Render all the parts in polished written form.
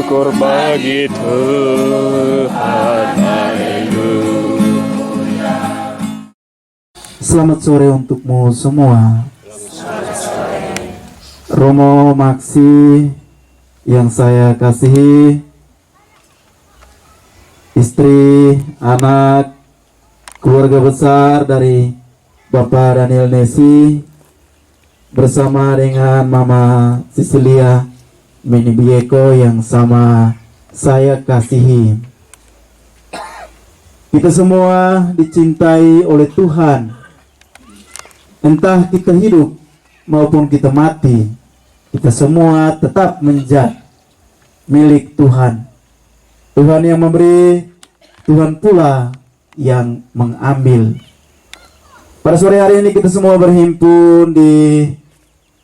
syukur bagi Tuhan. Haleluya. Selamat sore untukmu semua. Romo Maksi yang saya kasihi, istri, anak, keluarga besar dari Bapak Daniel Nesi bersama dengan Mama Cecilia Minibieko yang sama saya kasihi. Kita semua dicintai oleh Tuhan. Entah kita hidup maupun kita mati, kita semua tetap menjadi milik Tuhan. Tuhan yang memberi, Tuhan pula yang mengambil. Pada sore hari ini kita semua berhimpun di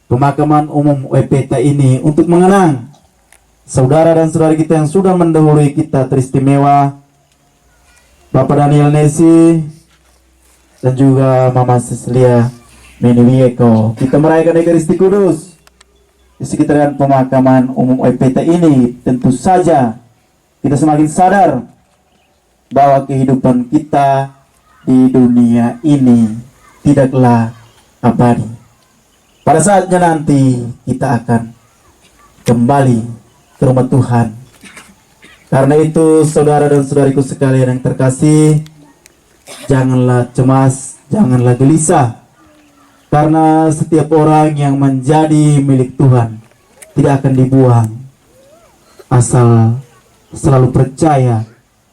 pemakaman umum WPT ini untuk mengenang saudara dan saudari kita yang sudah mendahului kita teristimewa, Bapak Daniel Nesi dan juga Mama Cecilia Minibieko. Kita merayakan Ekaristi Kudus di sekitaran pemakaman umum WPT ini. Tentu saja kita semakin sadar bahwa kehidupan kita di dunia ini tidaklah abadi. Pada saatnya nanti kita akan kembali ke rumah Tuhan. Karena itu saudara dan saudariku sekalian yang terkasih, janganlah cemas, janganlah gelisah. Karena setiap orang yang menjadi milik Tuhan tidak akan dibuang. Asal selalu percaya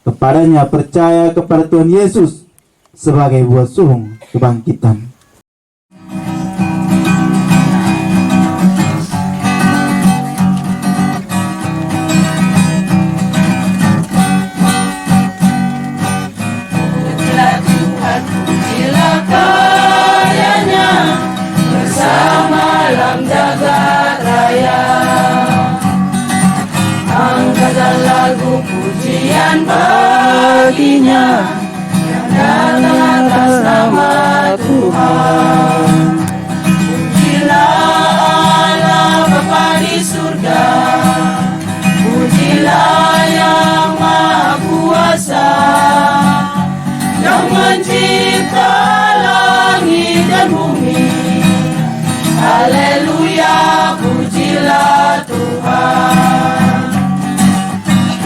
kepadanya, percaya kepada Tuhan Yesus sebagai buah sulung kebangkitan. Baginya yang datang atas nama Tuhan. Pujilah Allah Bapa di surga, pujilah yang Maha Kuasa, yang mencipta langit dan bumi. Haleluya, pujilah Tuhan.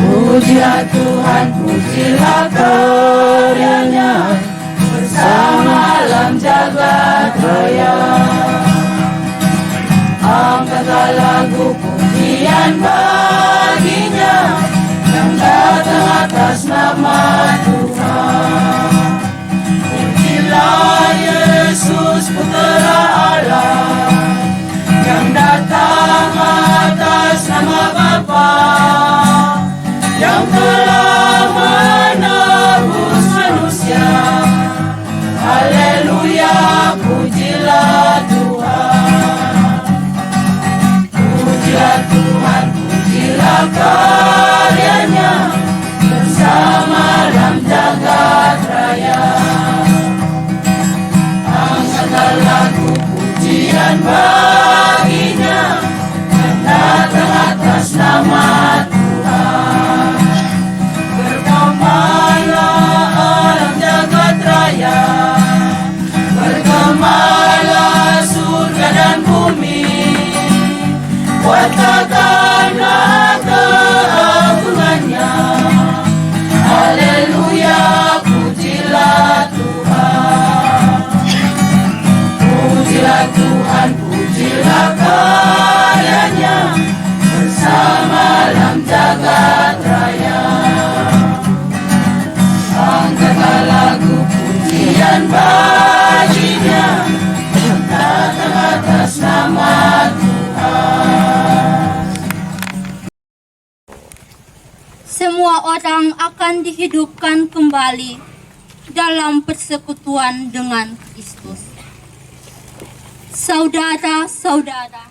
Pujilah Tuhan, pujilah karyanya bersama alam jagat raya. Angkatlah lagu pujian baginya yang datang atas nama Tuhan. Pujilah Yesus Putera Allah yang datang atas nama Bapa, yang telah menebus manusia. Haleluya, pujilah Tuhan. Pujilah Tuhan, pujilah karyanya bersama alam jagat raya. Angkatlah lagu pujian baginya yang datang atas nama Tuhan. Bergemalah alam jagat raya, bergemalah surga dan bumi. Katakanlah keagungannya. Haleluya, pujilah Tuhan. Pujilah Tuhan, pujilah karyanya bersama alam jagat raya. Angkatlah lagu pujian baginya yang datang atas nama Tuhan. Semua orang akan dihidupkan kembali dalam persekutuan dengan Kristus. Saudara-saudara,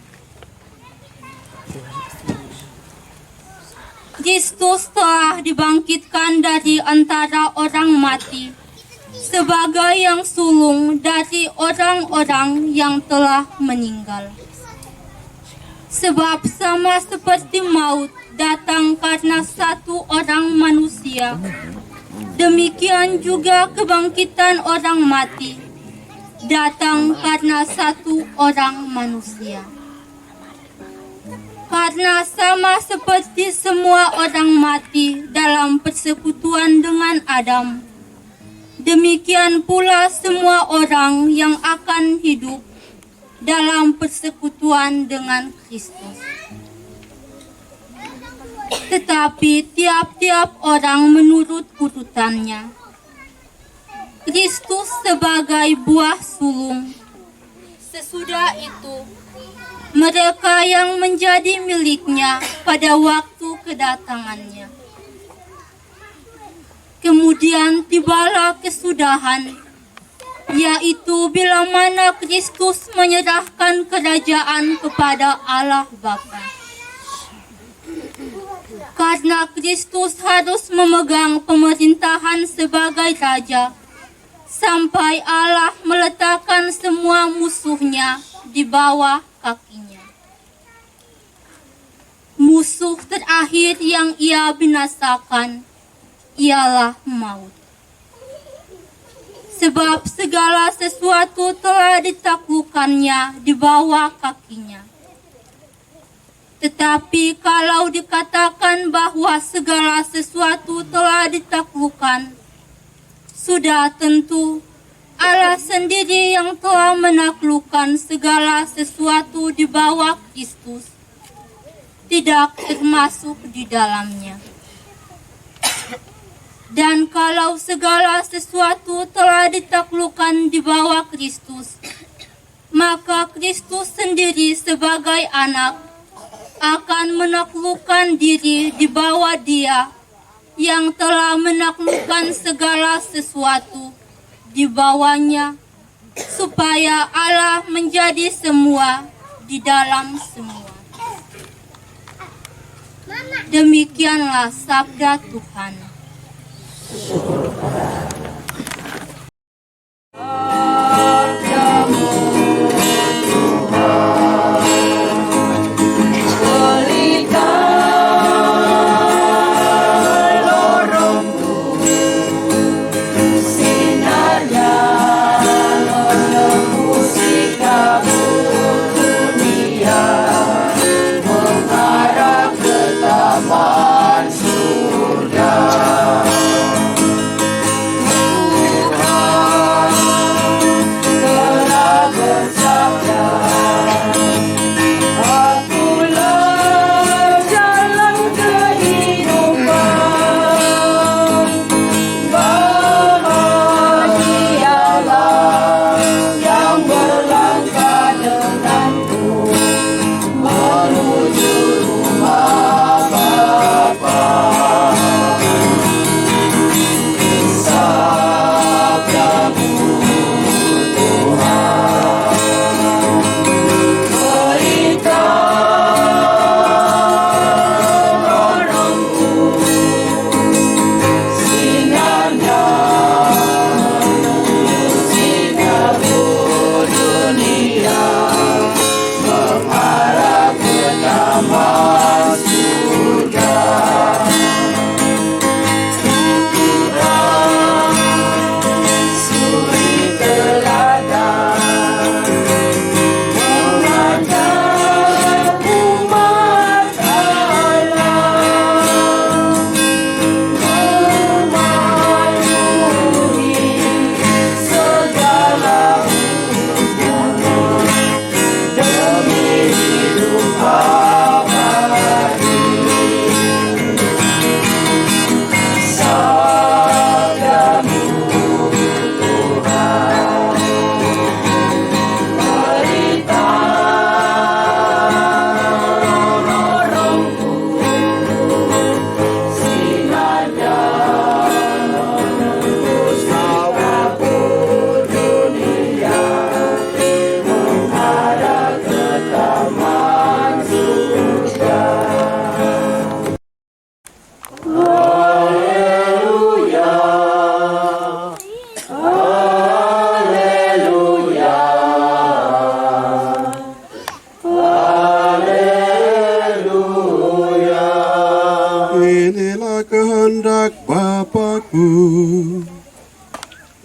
Kristus telah dibangkitkan dari antara orang mati sebagai yang sulung dari orang-orang yang telah meninggal. Sebab sama seperti maut datang karena satu orang manusia. Demikian juga kebangkitan orang mati datang karena satu orang manusia. Karena sama seperti semua orang mati dalam persekutuan dengan Adam, demikian pula semua orang yang akan hidup dalam persekutuan dengan Kristus. Tetapi tiap-tiap orang menurut urutannya. Kristus sebagai buah sulung. Sesudah itu, mereka yang menjadi miliknya pada waktu kedatangannya. Kemudian tibalah kesudahan, yaitu bila mana Kristus menyerahkan kerajaan kepada Allah Bapa. Karena Kristus harus memegang pemerintahan sebagai Raja, sampai Allah meletakkan semua musuhnya di bawah kakinya. Musuh terakhir yang ia binasakan ialah maut. Sebab segala sesuatu telah ditaklukkannya di bawah kakinya. Tetapi kalau dikatakan bahwa segala sesuatu telah ditaklukkan, sudah tentu Allah sendiri yang telah menaklukkan segala sesuatu di bawah Kristus tidak termasuk di dalamnya. Dan kalau segala sesuatu telah ditaklukkan di bawah Kristus, maka Kristus sendiri sebagai anak akan menaklukkan diri di bawah Dia yang telah menaklukkan segala sesuatu di bawahnya, supaya Allah menjadi semua di dalam semua. Demikianlah sabda Tuhan.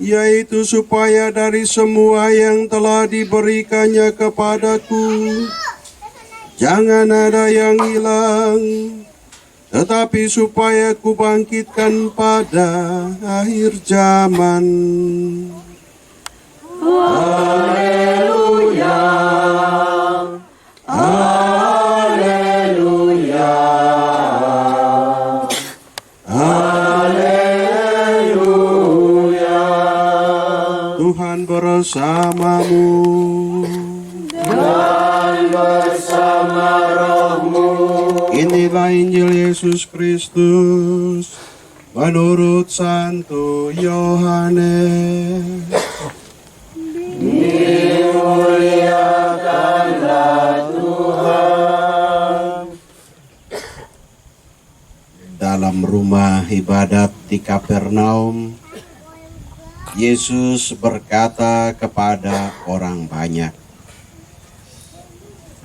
yaitu supaya dari semua yang telah diberikannya kepadaku, jangan ada yang hilang, tetapi supaya kubangkitkan pada akhir zaman. Tuhan bersamamu dan bersama rohmu. Inilah Injil Yesus Kristus menurut Santo Yohanes. Dalam rumah ibadat di Kapernaum, Yesus berkata kepada orang banyak,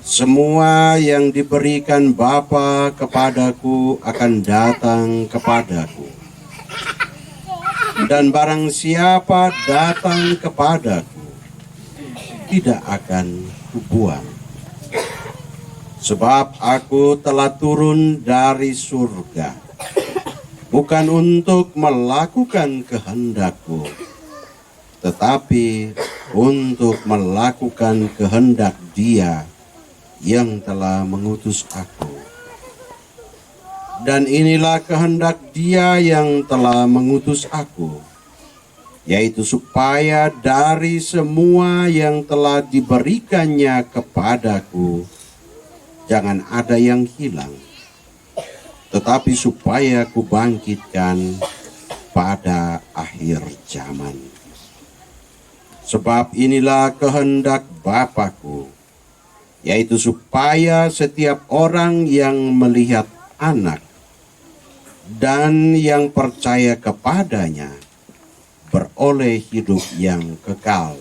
"Semua yang diberikan Bapa kepadaku akan datang kepadaku. Dan barang siapa datang kepadaku, tidak akan kubuang. Sebab aku telah turun dari surga, bukan untuk melakukan kehendakku, tetapi untuk melakukan kehendak Dia yang telah mengutus aku. Dan inilah kehendak Dia yang telah mengutus aku, yaitu supaya dari semua yang telah diberikannya kepadaku, jangan ada yang hilang, tetapi supaya kubangkitkan pada akhir zaman. Sebab inilah kehendak Bapa-Ku, yaitu supaya setiap orang yang melihat Anak dan yang percaya kepadanya beroleh hidup yang kekal,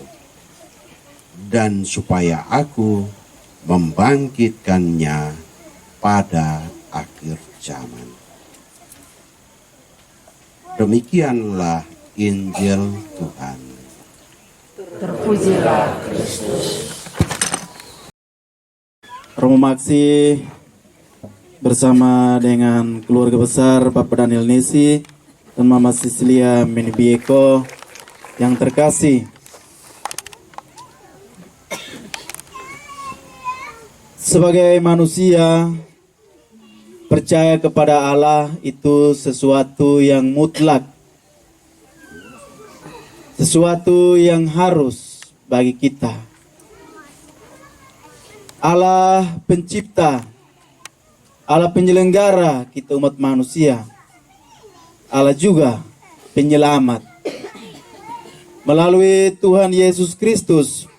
dan supaya Aku membangkitkannya pada akhir zaman." Demikianlah Injil Tuhan. Terpujilah Kristus. Romo Maksi bersama dengan keluarga besar Bapak Daniel Nesi dan Mama Cecilia Menibieko yang terkasih, sebagai manusia percaya kepada Allah itu sesuatu yang mutlak, sesuatu yang harus bagi kita. Allah pencipta, Allah penyelenggara kita umat manusia, Allah juga penyelamat. Melalui Tuhan Yesus Kristus,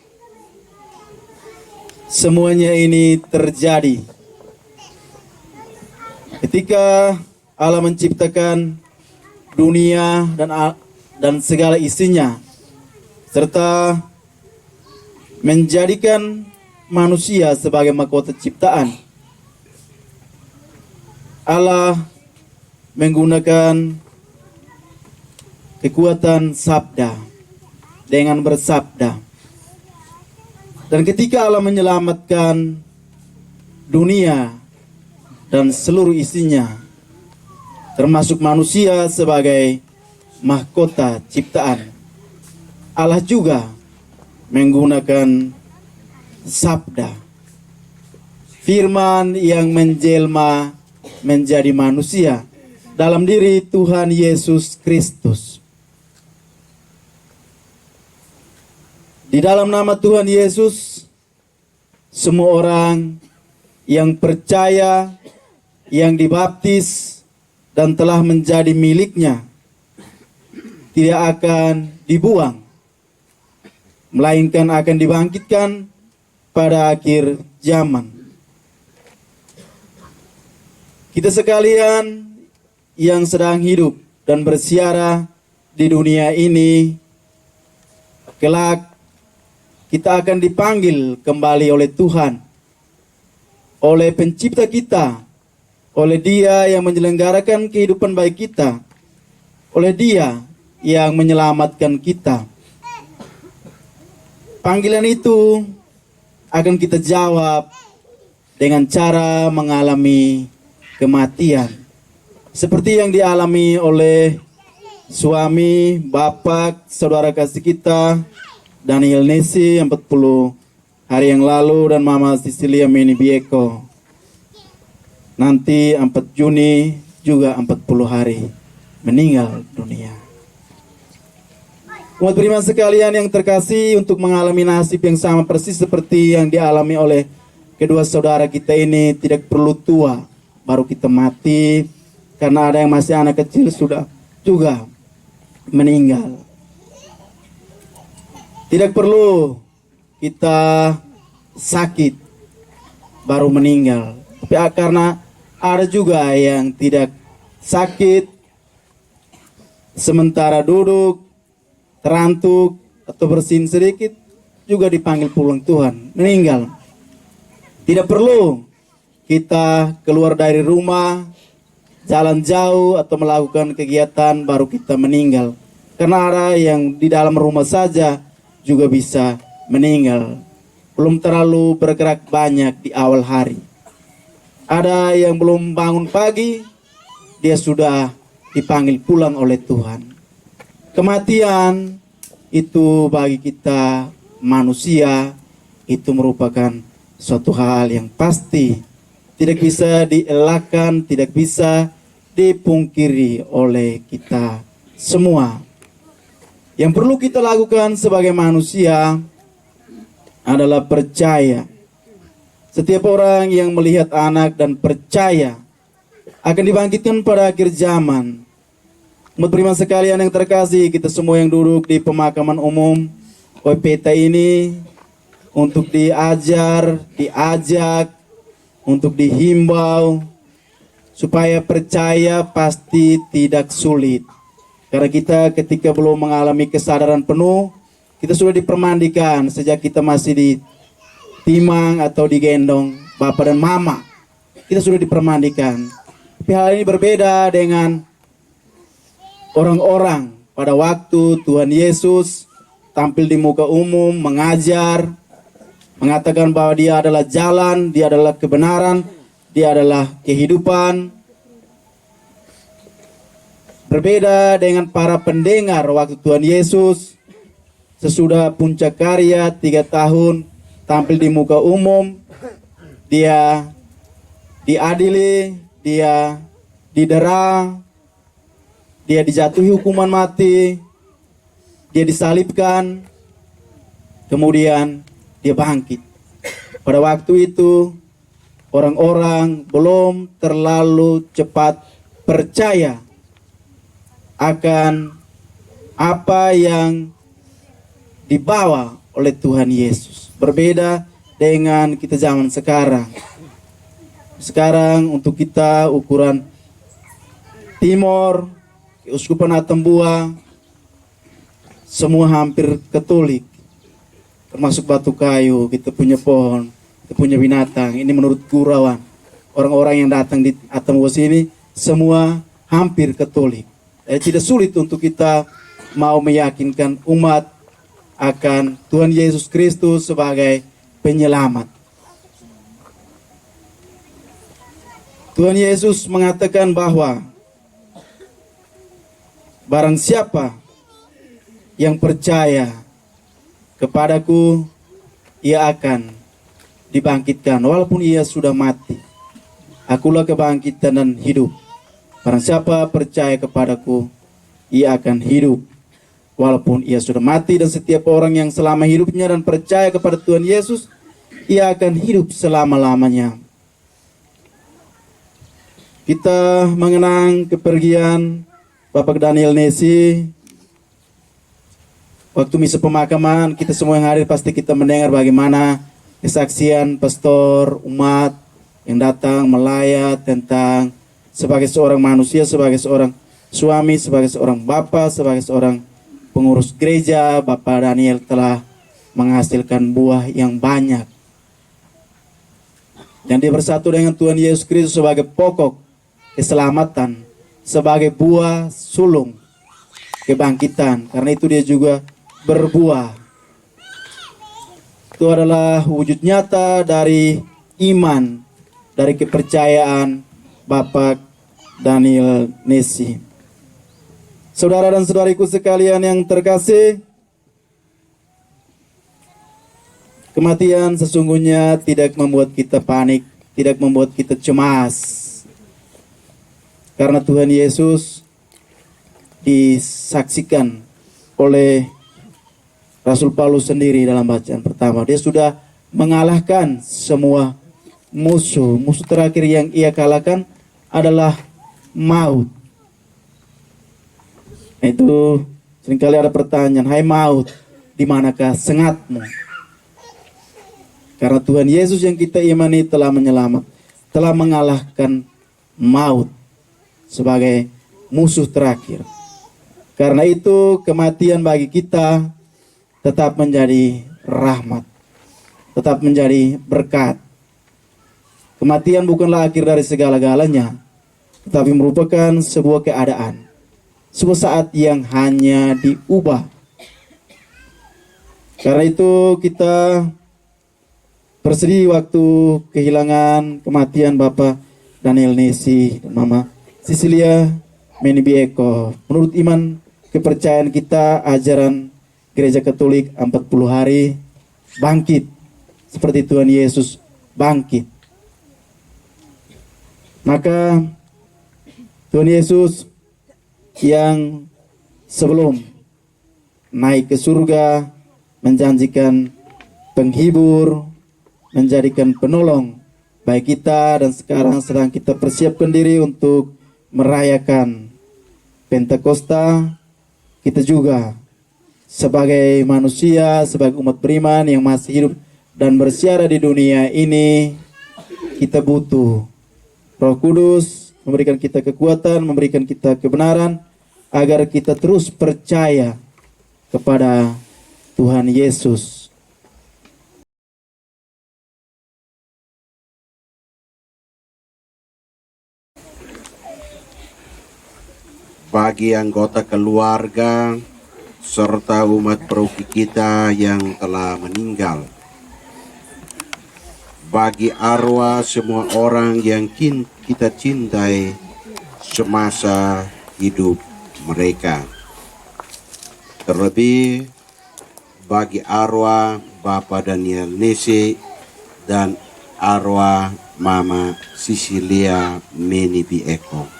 semuanya ini terjadi. Ketika Allah menciptakan dunia dan segala isinya, serta menjadikan manusia sebagai mahkota ciptaan, Allah menggunakan kekuatan sabda dengan bersabda. Dan ketika Allah menyelamatkan dunia dan seluruh isinya, termasuk manusia sebagai mahkota ciptaan, Allah juga menggunakan sabda, firman yang menjelma menjadi manusia dalam diri Tuhan Yesus Kristus. Di dalam nama Tuhan Yesus, semua orang yang percaya, yang dibaptis dan telah menjadi miliknya tidak akan dibuang, melainkan akan dibangkitkan pada akhir zaman. Kita sekalian yang sedang hidup dan bersiara di dunia ini, kelak kita akan dipanggil kembali oleh Tuhan, oleh pencipta kita, oleh Dia yang menyelenggarakan kehidupan baik kita, oleh Dia yang menyelamatkan kita. Panggilan itu akan kita jawab dengan cara mengalami kematian. Seperti yang dialami oleh suami, bapak, saudara kasih kita, Daniel Nesi 40 hari yang lalu, dan Mama Cecilia Meni Bieko. Nanti 4 Juni juga 40 hari meninggal dunia. Umat beriman sekalian yang terkasih, untuk mengalami nasib yang sama persis seperti yang dialami oleh kedua saudara kita ini, tidak perlu tua baru kita mati, karena ada yang masih anak kecil sudah juga meninggal. Tidak perlu kita sakit baru meninggal, tapi karena ada juga yang tidak sakit, sementara duduk, terantuk, atau bersin sedikit, juga dipanggil pulang Tuhan, meninggal. Tidak perlu kita keluar dari rumah, jalan jauh, atau melakukan kegiatan baru kita meninggal. Karena ada yang di dalam rumah saja juga bisa meninggal. Belum terlalu bergerak banyak di awal hari. Ada yang belum bangun pagi, dia sudah dipanggil pulang oleh Tuhan. Kematian itu bagi kita manusia itu merupakan suatu hal yang pasti, tidak bisa dielakkan, tidak bisa dipungkiri oleh kita semua. Yang perlu kita lakukan sebagai manusia adalah percaya. Setiap orang yang melihat anak dan percaya akan dibangkitkan pada akhir zaman. Umat beriman sekalian yang terkasih, kita semua yang duduk di pemakaman umum OPT ini, untuk diajar, diajak, untuk dihimbau supaya percaya pasti tidak sulit. Karena kita ketika belum mengalami kesadaran penuh, kita sudah dipermandikan sejak kita masih di timang atau digendong bapak dan mama. Kita sudah dipermandikan. Tapi hal ini berbeda dengan orang-orang pada waktu Tuhan Yesus tampil di muka umum, mengajar, mengatakan bahwa dia adalah jalan, dia adalah kebenaran, dia adalah kehidupan. Berbeda dengan para pendengar waktu Tuhan Yesus sesudah puncak karya 3 tahun tampil di muka umum, dia diadili, dia didera, dia dijatuhi hukuman mati, dia disalibkan, kemudian dia bangkit. Pada waktu itu orang-orang belum terlalu cepat percaya akan apa yang dibawa oleh Tuhan Yesus. Berbeda dengan kita zaman sekarang. Sekarang untuk kita ukuran Timor, Keuskupan Atambua, semua hampir Katolik, termasuk batu kayu, kita punya pohon, kita punya binatang. Ini menurut gurauan orang-orang yang datang di Atambua sini, semua hampir Katolik. Tidak sulit untuk kita mau meyakinkan umat akan Tuhan Yesus Kristus sebagai penyelamat. Tuhan Yesus mengatakan bahwa barang siapa yang percaya kepadaku, ia akan dibangkitkan walaupun ia sudah mati. Akulah kebangkitan dan hidup. Barang siapa percaya kepadaku, ia akan hidup walaupun ia sudah mati. Dan setiap orang yang selama hidupnya dan percaya kepada Tuhan Yesus, ia akan hidup selama-lamanya. Kita mengenang kepergian Bapak Daniel Nesi. Waktu misa pemakaman, kita semua yang hadir pasti kita mendengar bagaimana kesaksian pastor umat yang datang melayat tentang sebagai seorang manusia, sebagai seorang suami, sebagai seorang bapak, sebagai seorang pengurus gereja, Bapak Daniel telah menghasilkan buah yang banyak. Dan dia bersatu dengan Tuhan Yesus Kristus sebagai pokok keselamatan, sebagai buah sulung kebangkitan. Karena itu dia juga berbuah. Itu adalah wujud nyata dari iman, dari kepercayaan Bapak Daniel Nesi. Saudara dan saudariku sekalian yang terkasih, kematian sesungguhnya tidak membuat kita panik, tidak membuat kita cemas. Karena Tuhan Yesus disaksikan oleh Rasul Paulus sendiri dalam bacaan pertama. Dia sudah mengalahkan semua musuh. Musuh terakhir yang ia kalahkan adalah maut. Itu seringkali ada pertanyaan, hai maut, di manakah sengatmu? Karena Tuhan Yesus yang kita imani telah telah mengalahkan maut sebagai musuh terakhir. Karena itu kematian bagi kita tetap menjadi rahmat, tetap menjadi berkat. Kematian bukanlah akhir dari segala-galanya, tetapi merupakan sebuah keadaan, sebuah saat yang hanya diubah. Karena itu kita bersedih waktu kehilangan kematian Bapak Daniel Nesi dan Mama Cecilia Menibieko. Menurut iman kepercayaan kita, ajaran Gereja Katolik 40 hari bangkit seperti Tuhan Yesus bangkit. Maka Tuhan Yesus yang sebelum naik ke surga menjanjikan penghibur, menjadikan penolong bagi kita, dan sekarang sedang kita persiapkan diri untuk merayakan Pentakosta. Kita juga sebagai manusia, sebagai umat beriman yang masih hidup dan bersiara di dunia ini, kita butuh Roh Kudus memberikan kita kekuatan, memberikan kita kebenaran, agar kita terus percaya kepada Tuhan Yesus. Bagi anggota keluarga serta umat paroki kita yang telah meninggal, bagi arwah semua orang yang kita cintai semasa hidup mereka, terlebih bagi arwah Bapak Daniel Nesi dan arwah Mama Cecilia Menibieko.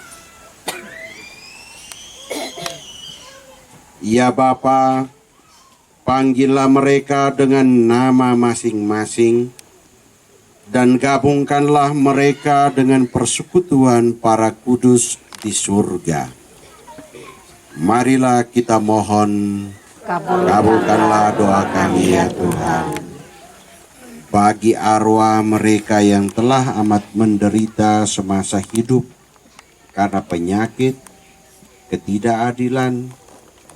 Ya Bapa, panggillah mereka dengan nama masing-masing dan gabungkanlah mereka dengan persekutuan para kudus di surga. Marilah kita mohon, kabulkanlah doa kami ya Tuhan. Bagi arwah mereka yang telah amat menderita semasa hidup karena penyakit, ketidakadilan,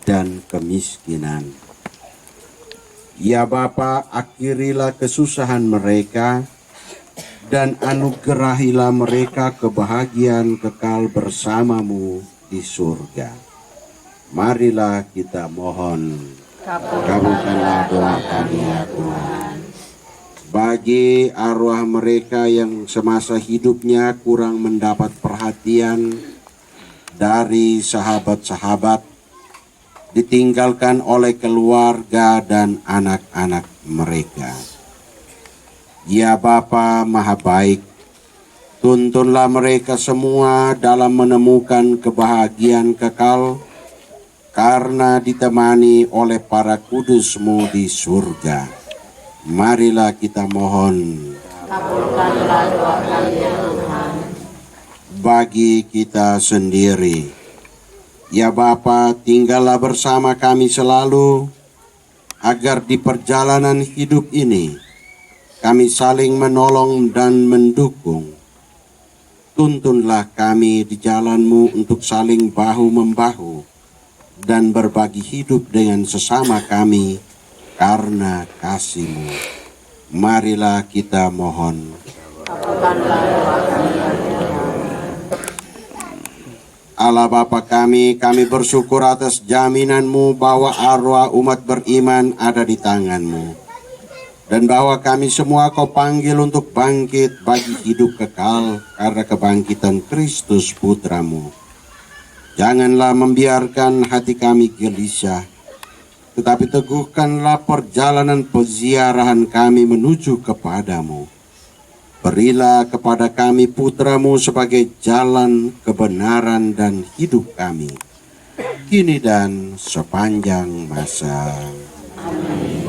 dan kemiskinan. Ya Bapa, akhirilah kesusahan mereka dan anugerahilah mereka kebahagiaan kekal bersamamu di surga. Marilah kita mohon, kabulkanlah doa kami ya Tuhan. Bagi arwah mereka yang semasa hidupnya kurang mendapat perhatian dari sahabat-sahabat, ditinggalkan oleh keluarga dan anak-anak mereka. Ya Bapa Maha Baik, tuntunlah mereka semua dalam menemukan kebahagiaan kekal karena ditemani oleh para kudus-Mu di surga. Marilah kita mohon, kabulkanlah doa kami ya Tuhan. Bagi kita sendiri, ya Bapa, tinggallah bersama kami selalu, agar di perjalanan hidup ini kami saling menolong dan mendukung. Tuntunlah kami di jalan-Mu untuk saling bahu-membahu dan berbagi hidup dengan sesama kami karena kasih-Mu. Marilah kita mohon. Allah Bapa kami bersyukur atas jaminan-Mu bahwa arwah umat beriman ada di tangan-Mu. Dan bahwa kami semua Kau panggil untuk bangkit bagi hidup kekal karena kebangkitan Kristus Putra-Mu. Janganlah membiarkan hati kami gelisah, tetapi teguhkanlah perjalanan peziarahan kami menuju kepadamu. Berilah kepada kami Putra-Mu sebagai jalan, kebenaran, dan hidup kami, kini dan sepanjang masa. Amin.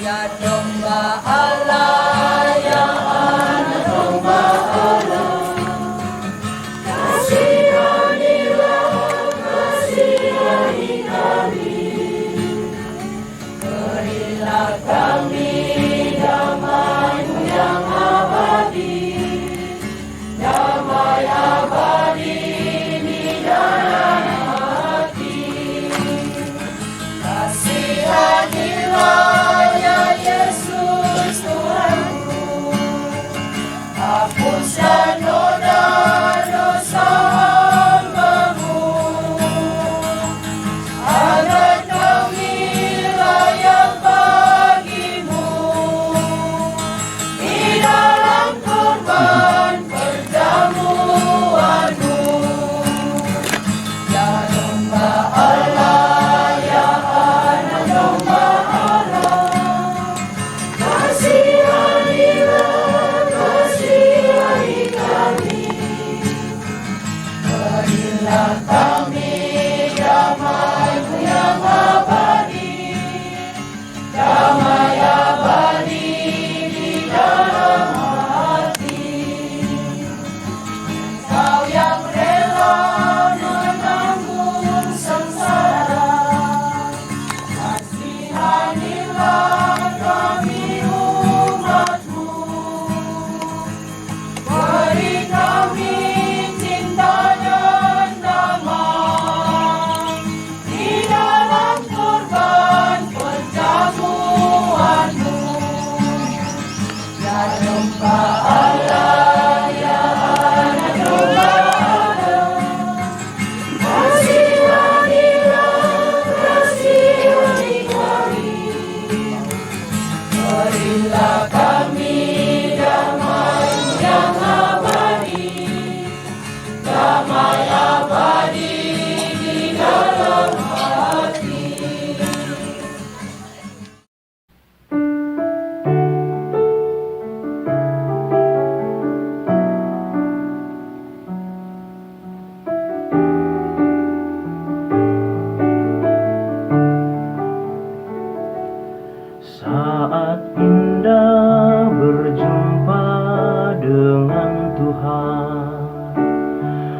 Ya domba Allah, ya anak domba Allah, kasihani kami, berilah kami damai-Mu yang abadi, damai abadi di dalam hati. Kasihanilah ya Yesus Tuhanku, hapuskan noda dosa hamba-Mu, agar kami layak bagi-Mu di dalam korban perjamuan-Mu. Ya domba Allah, ya anak domba Allah, kasihanilah, kasihani kami, berilah kami damai-Mu yang abadi, damai abadi di dalam hati. Kau yang rela menanggung sengsara, kasihanilah kami umat-Mu, beri kami cinta dan damai di dalam korban perjamuan-Mu. Ya domba Allah, ya anak domba Allah, kasihanilah, kasihani kami, berilah kami damai-Mu yang abadi, damai abadi di dalam hati. Saat indah berjumpa dengan Tuhan,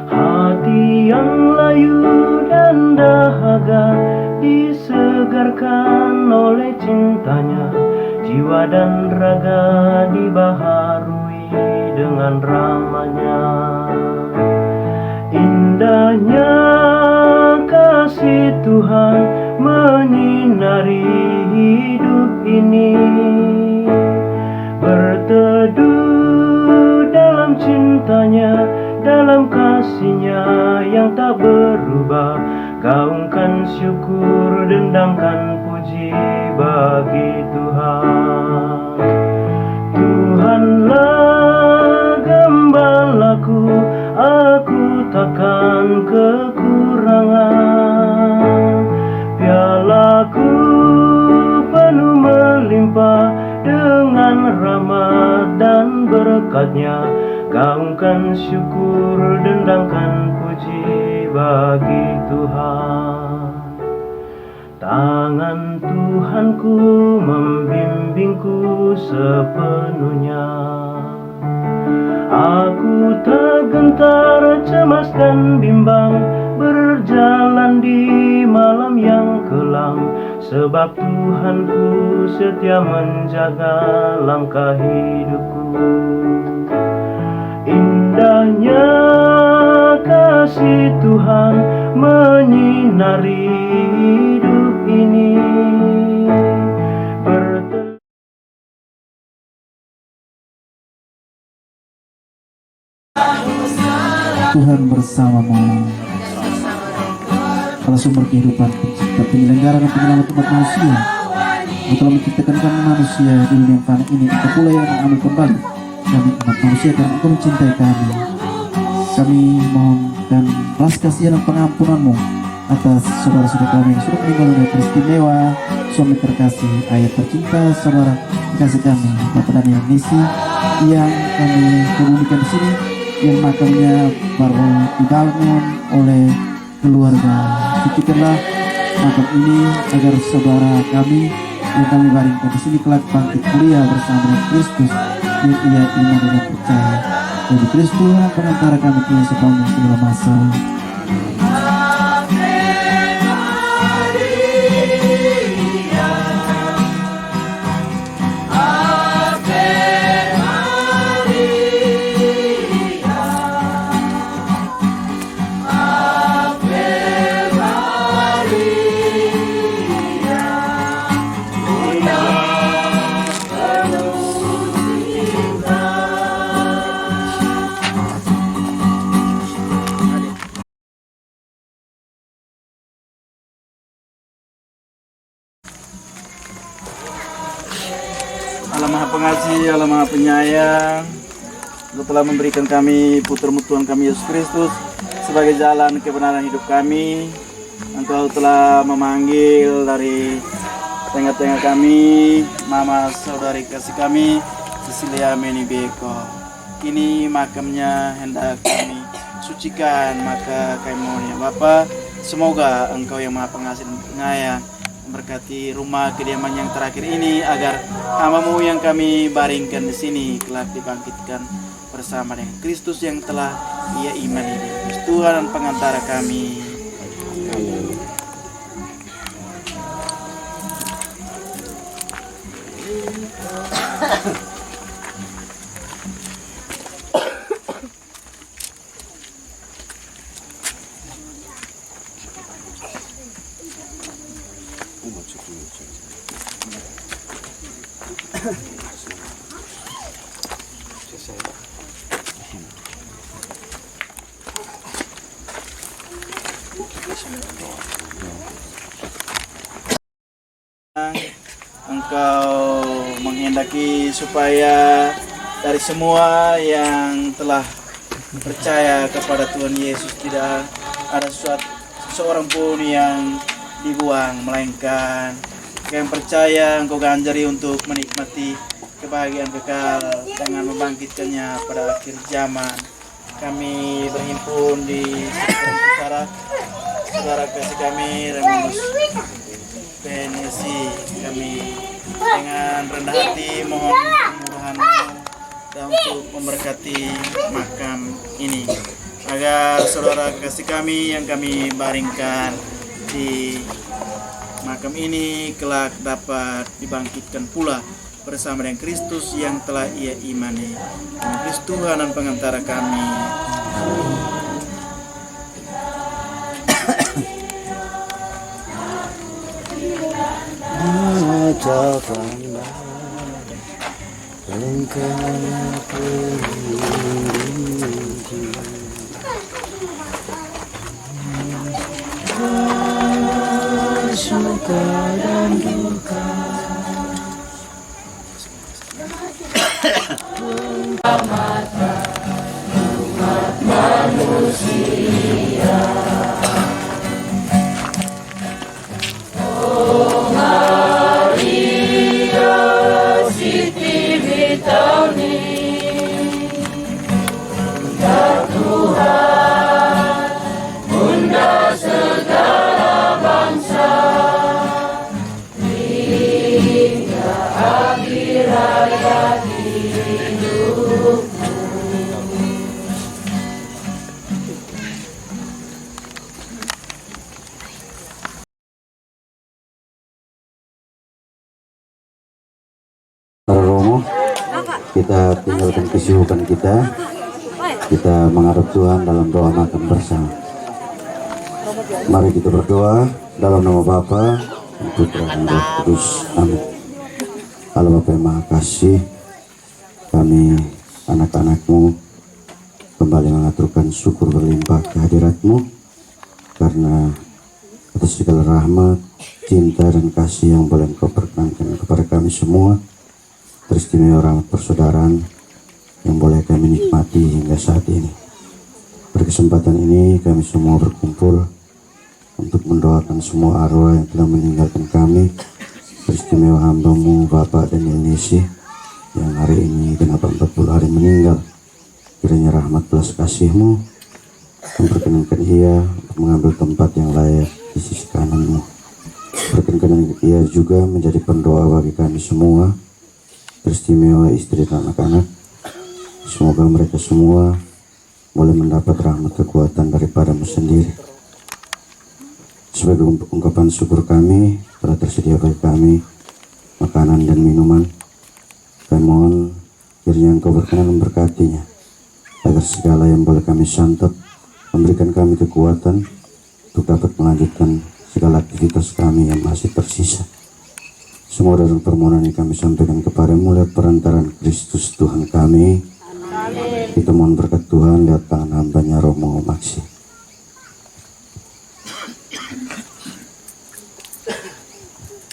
hati yang layu dan dahaga disegarkan oleh cintanya, jiwa dan raga dibaharui dengan ramanya. Indahnya kasih Tuhan menyinari hidup ini, berteduh dalam cintanya, dalam kasihnya yang tak berubah. Gaungkan syukur, dendangkan puji bagi Tuhan. Tuhanlah gembalaku, aku takkan kekurangan. Pialaku penuh melimpah dengan rahmat dan berkat-Nya. Gaungkan syukur, dendangkan puji bagi Tuhan. Tangan Tuhanku membimbingku sepenuhnya. Aku tak gentar, cemas dan bimbang, berjalan di malam yang kelam, sebab Tuhanku setia menjaga langkah hidupku. Indahnya kasih Tuhan menyinari hidup ini, Tuhan bersamamu. Allah sumber kehidupan, pencipta, penyelenggara dan penyelamat umat manusia. Engkau telah menciptakan kami manusia di dunia yang fana ini. Engkau pula yang mengambil kembali kami umat manusia karena Engkau mencintai kami. Kami mohonkan belas kasihan dan pengampunanmu atas saudara-saudara kami yang sudah meninggal dunia teristimewa, suami terkasih, ayah tercinta, saudara kasih kami, Bapak Daniel Nisi yang kami kemudikan di sini, yang makamnya baru dibangun oleh keluarga. Sucikanlah makam ini agar saudara kami yang kami baringkan di sini kelak bangkit mulia bersama dengan Kristus yang ia iman dan percaya. Jadi Kristus Tuhan perantara kami Tuhan sepanjang segala masa. Allah Maha Pengasih, Allah Maha Penyayang, Engkau telah memberikan kami putra Tuhan kami Yesus Kristus sebagai jalan kebenaran hidup kami. Engkau telah memanggil dari tengah-tengah kami mama saudari kasih kami Cecilia Menibeko. Kini makamnya hendak kami sucikan, maka kami mohon ya Bapa, semoga Engkau yang Maha Pengasih dan Penyayang memberkati rumah kediaman yang terakhir ini agar hamba-Mu yang kami baringkan di sini kelak dibangkitkan bersama dengan Kristus yang telah Ia imani. Kristus Tuhan dan pengantara kami. Amin. Engkau menghendaki supaya dari semua yang telah percaya kepada Tuhan Yesus tidak ada seorang pun yang dibuang, melainkan yang percaya Engkau ganjari untuk menikmati kebahagiaan kekal dengan membangkitkannya pada akhir zaman. Kami berhimpun di saudara kasih kami Remus PNSI. Kami dengan rendah hati mohon kemurahan-Mu dan untuk memberkati makam ini agar saudara kasih kami yang kami baringkan di makam ini kelak dapat dibangkitkan pula bersama dengan Kristus yang telah Ia imani. Kristus Tuhan dan pengantara kami. Suka dan duka mata umat manusia. Oh Maria Siti Bitauni, Bunda Tuhan, Bunda segala bangsa, hingga akhir hayat hidupmu. Para Romo, kita tinggalkan kesibukan kita menghadap Tuhan dalam doa makan bersama. Mari kita berdoa dalam nama Bapa dan Putra dan Roh Kudus. Amin. Allah Bapa yang Maha Kasih, kami anak-anak-Mu kembali kembali mengaturkan syukur berlimpah kehadirat-Mu, karena atas segala rahmat, cinta, dan kasih yang boleh Engkau perkenankan kepada kami semua, teristimewa rahmat persaudaraan yang boleh kami nikmati hingga saat ini. Pada kesempatan ini kami semua berkumpul untuk mendoakan semua arwah yang telah meninggalkan kami, teristimewa hamba-Mu Bapak Daniel Nisi yang hari ini genap 40 hari meninggal. Kiranya rahmat belas kasih-Mu memperkenankan ia untuk mengambil tempat yang layak di sisi kanan-Mu. Perkenankan ia juga menjadi pendoa bagi kami semua, teristimewa istri dan anak-anak. Semoga mereka semua boleh mendapat rahmat kekuatan daripada-Mu sendiri. Sebagai ungkapan syukur kami telah tersedia bagi kami makanan dan minuman, kami mohon kiranya Engkau berkenan memberkatinya, agar segala yang boleh kami santap memberikan kami kekuatan untuk dapat melanjutkan segala aktivitas kami yang masih tersisa. Semua dalam permohonan yang kami sampaikan kepada-Mu lewat perantaraan Kristus Tuhan kami. Kita mohon berkat Tuhan lewat tangan hamba-Nya Romo Maksi.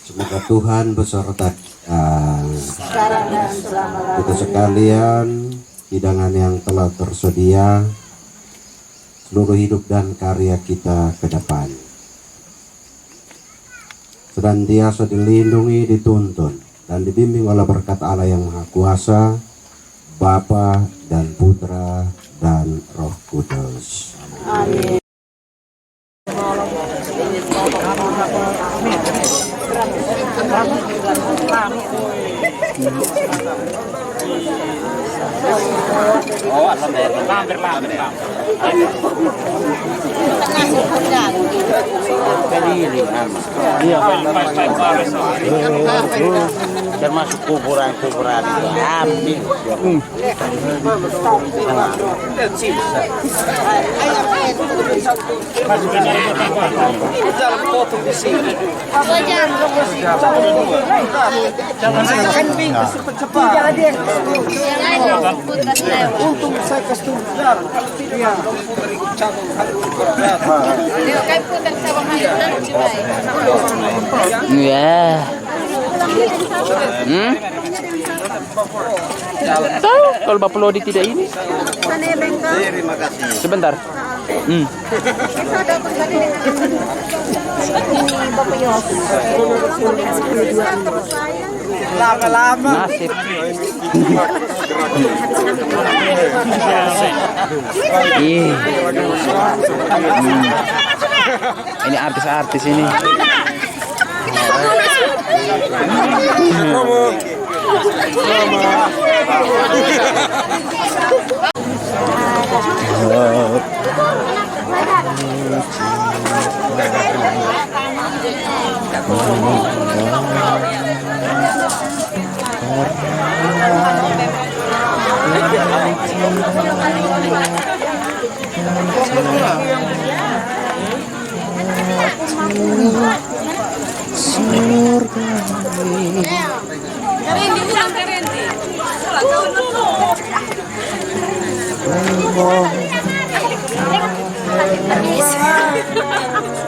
Semoga Tuhan beserta kita sekalian, hidangan yang telah tersedia, seluruh hidup dan karya kita ke depan senantiasa dilindungi, dituntun, dan dibimbing oleh berkat Allah yang Maha Kuasa, Bapa dan Putra dan Roh Kudus. Amin. Termasuk kuburan-kuburan ambil. Ya. Tahu kalau Bapak Lodi tidak ini. Sebentar. Lama-lama. Nasib. Ini artis-artis ini.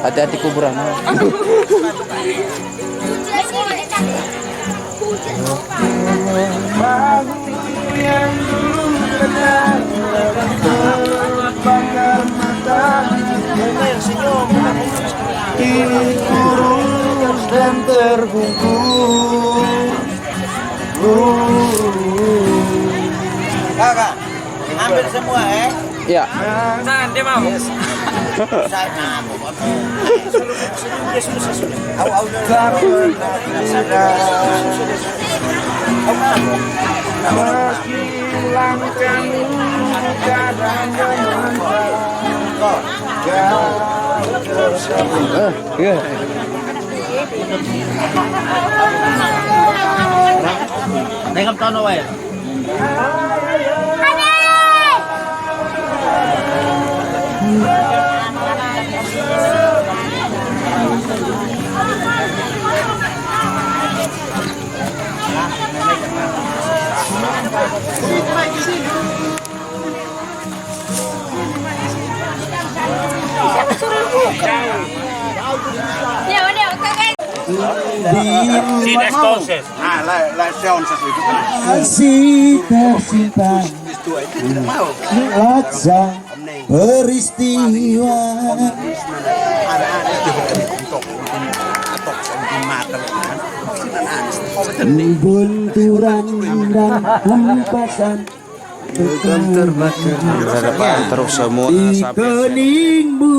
Hati-hati kuburan. Ini kurus dan terbungkus. Kakak, ambil semua Ya. Jangan dia mau. Saya mau. Nengap tahun awal. Kasih tersimpan laksa peristiwa benturan dan hempasan Terus semua di keningmu